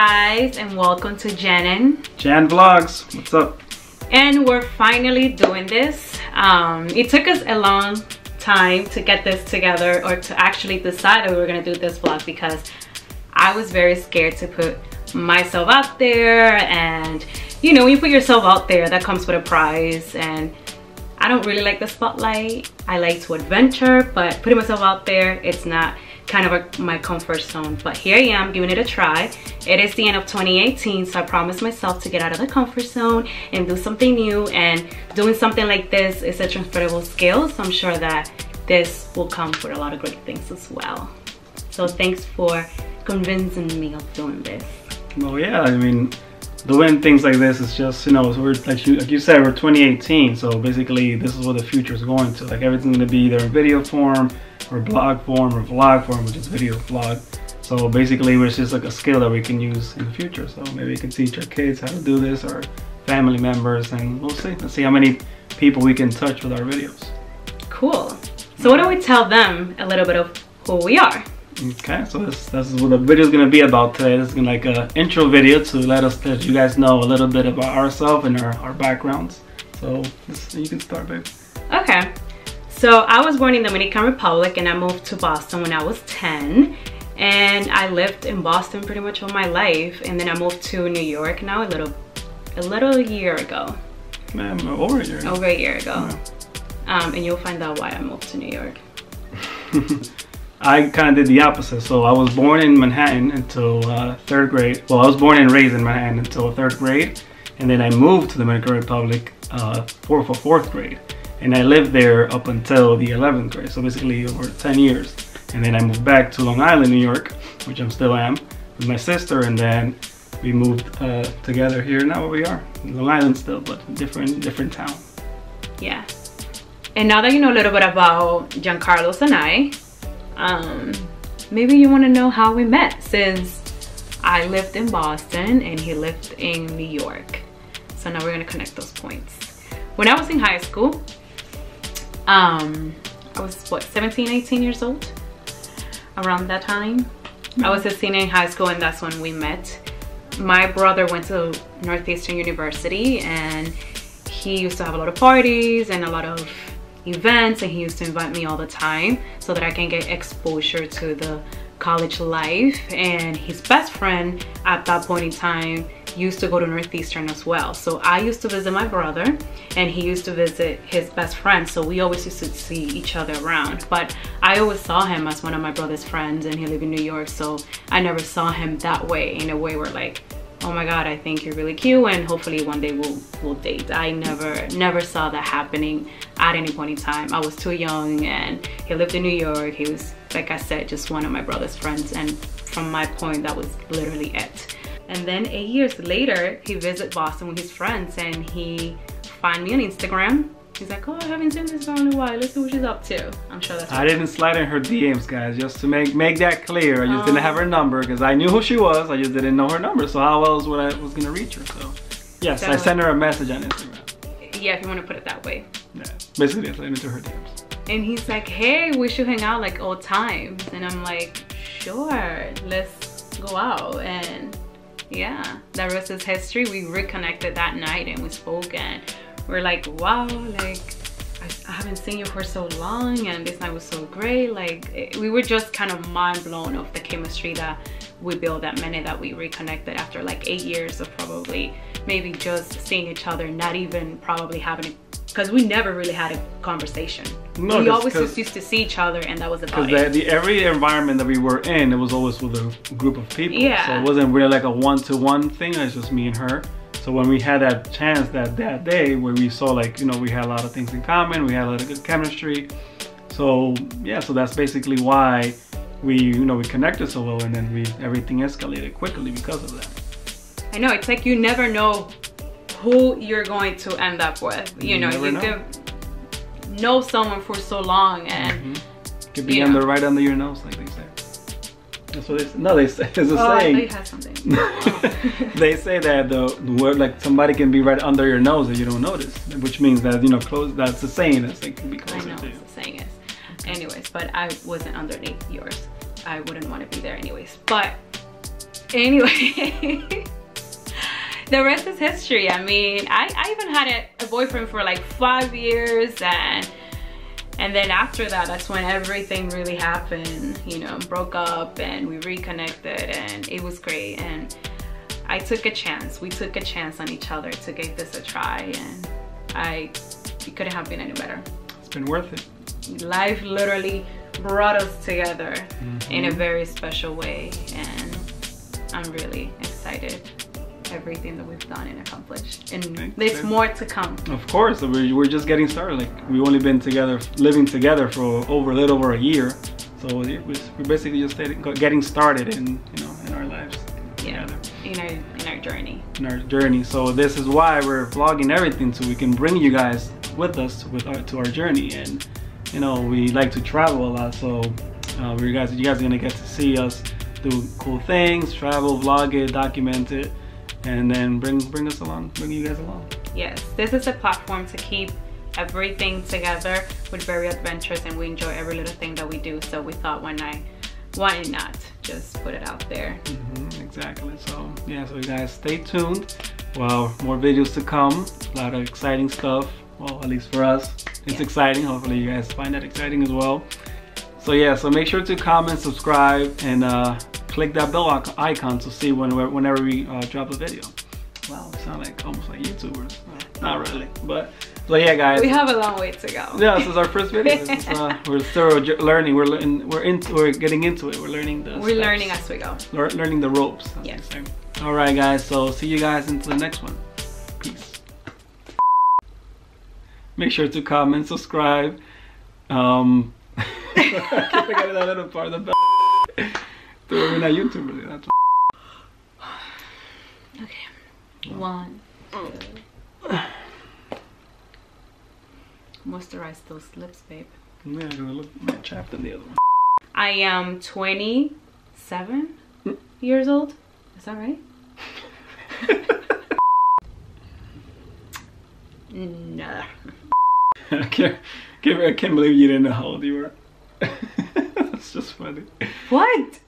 guys, and welcome to Jan Vlogs. What's up? And we're finally doing this. It took us a long time to get this together, or to actually decide that we were gonna do this vlog, because I was very scared to put myself out there. And you know, when you put yourself out there, that comes with a prize, and I don't really like the spotlight. I like to adventure, but putting myself out there, it's not kind of my comfort zone. But here I am giving it a try. It is the end of 2018, so I promised myself to get out of the comfort zone and do something new. And doing something like this is a transferable skill, so I'm sure that this will come with a lot of great things as well. So thanks for convincing me of doing this. Well, yeah, I mean, doing things like this is just, you know, we're like you said, we're 2018, so basically this is what the future is going to. Like, everything's going to be either in video form or blog form or vlog form, which is video vlog. So basically it's just like a skill that we can use in the future. So maybe we can teach our kids how to do this, or family members, and we'll see. Let's see how many people we can touch with our videos. Cool. So why don't we tell them a little bit of who we are? Okay, so this is what the video is going to be about today. This is gonna like an intro video to let you guys know a little bit about ourselves and our backgrounds. So you can start, babe. Okay, so I was born in the Dominican Republic, and I moved to Boston when I was 10. And I lived in Boston pretty much all my life, and then I moved to New York now a little year ago. Man, over a year ago. Over a year ago. Yeah. And you'll find out why I moved to New York. I kind of did the opposite. So I was born in Manhattan until 3rd grade. Well, I was born and raised in Manhattan until 3rd grade, and then I moved to the Dominican Republic for 4th grade, and I lived there up until the 11th grade. So basically over 10 years, and then I moved back to Long Island, New York, which I still am, with my sister, and then we moved together here. Now where we are, in Long Island still, but different town. Yeah. And now that you know a little bit about Giancarlos and I, maybe you want to know how we met, since I lived in Boston and he lived in New York. So now we're going to connect those points. When I was in high school, I was what, 17, 18 years old? Around that time. I was a senior in high school, and that's when we met. My brother went to Northeastern University, and he used to have a lot of parties and a lot of events, and he used to invite me all the time so that I can get exposure to the college life. And his best friend at that point in time used to go to Northeastern as well. So I used to visit my brother, and he used to visit his best friend. So we always used to see each other around. But I always saw him as one of my brother's friends, and he lived in New York. So I never saw him that way, in a way where like, oh my God, I think you're really cute, and hopefully one day we'll date. I never saw that happening at any point in time. I was too young, and he lived in New York. He was, like I said, just one of my brother's friends, and from my point, that was literally it. And then 8 years later, he visited Boston with his friends, and he found me on Instagram. He's like, oh, I haven't seen this girl in a while. Let's see what she's up to. I'm sure that's. I didn't slide in her DMs, guys, just to make that clear. I just didn't have her number, because I knew who she was. I just didn't know her number. So how else would I was gonna reach her? So yes, I sent her a message on Instagram. Yeah, if you want to put it that way. Yeah, basically I slid into her DMs. And he's like, hey, we should hang out like old times. And I'm like, sure, let's go out. And yeah, the rest is history. We reconnected that night, and we spoke, and we're like, wow, like I haven't seen you for so long, and this night was so great. Like we were just kind of mind blown of the chemistry that we built that minute that we reconnected after like 8 years of probably maybe just seeing each other, not even probably having it, because we never really had a conversation. No, we always just used to see each other, and that was about it. Because every environment that we were in, it was always with a group of people. Yeah. So it wasn't really like a one-to-one thing. It was just me and her. So when we had that chance that day where we saw, like, you know, we had a lot of things in common, we had a lot of good chemistry. So yeah, so that's basically why we connected so well, and then everything escalated quickly because of that. I know, it's like you never know who you're going to end up with. You know, you could know someone for so long, and could be right under your nose, like they say. That's what they say. No, they say it's a saying. I thought you had something. They say that the word, like, somebody can be right under your nose and you don't notice, which means that, you know, close. That's the saying. That's like can be closer. I know, it's the saying is. Anyways, but I wasn't underneath yours. I wouldn't want to be there anyways. But Anyway, the rest is history. I mean, I even had a boyfriend for like 5 years, and then after that, that's when everything really happened. You know, broke up and we reconnected, and it was great. And I took a chance. We took a chance on each other to give this a try, and it couldn't have been any better. It's been worth it. Life literally brought us together in a very special way, and I'm really excited. Everything that we've done and accomplished, and there's more to come. Of course, we're just getting started. Like, we've only been together, living together for a little over a year, so we're basically just getting started in our lives together. In our journey. So this is why we're vlogging everything, so we can bring you guys with us to our journey. And we like to travel a lot, so you guys are gonna get to see us do cool things, travel, vlog it, document it, and then bring us along, bring you guys along. Yes, this is a platform to keep everything together. We're very adventurous and we enjoy every little thing that we do. So we thought why not just put it out there. Exactly. So yeah, so you guys stay tuned. Well, more videos to come. A lot of exciting stuff. Well, at least for us, it's exciting. Hopefully you guys find that exciting as well. So yeah, so make sure to comment, subscribe, and click that bell icon to see whenever we drop a video. Wow, we sound almost like YouTubers. Not really, but yeah, guys. We have a long way to go. Yeah, this is our first video. We're still learning. We're getting into it. We're learning the steps. Learning as we go. Learning the ropes. Yes. All right, guys. So see you guys into the next one. Peace. Make sure to comment, subscribe. I keep forgetting that little part of the we're not YouTubers. That's okay. 1, 2. Moisturize those lips, babe. Yeah, they look more chapped than the other one. I am 27 years old. Is that right? No. I can't believe you didn't know how old you were. That's just funny. What?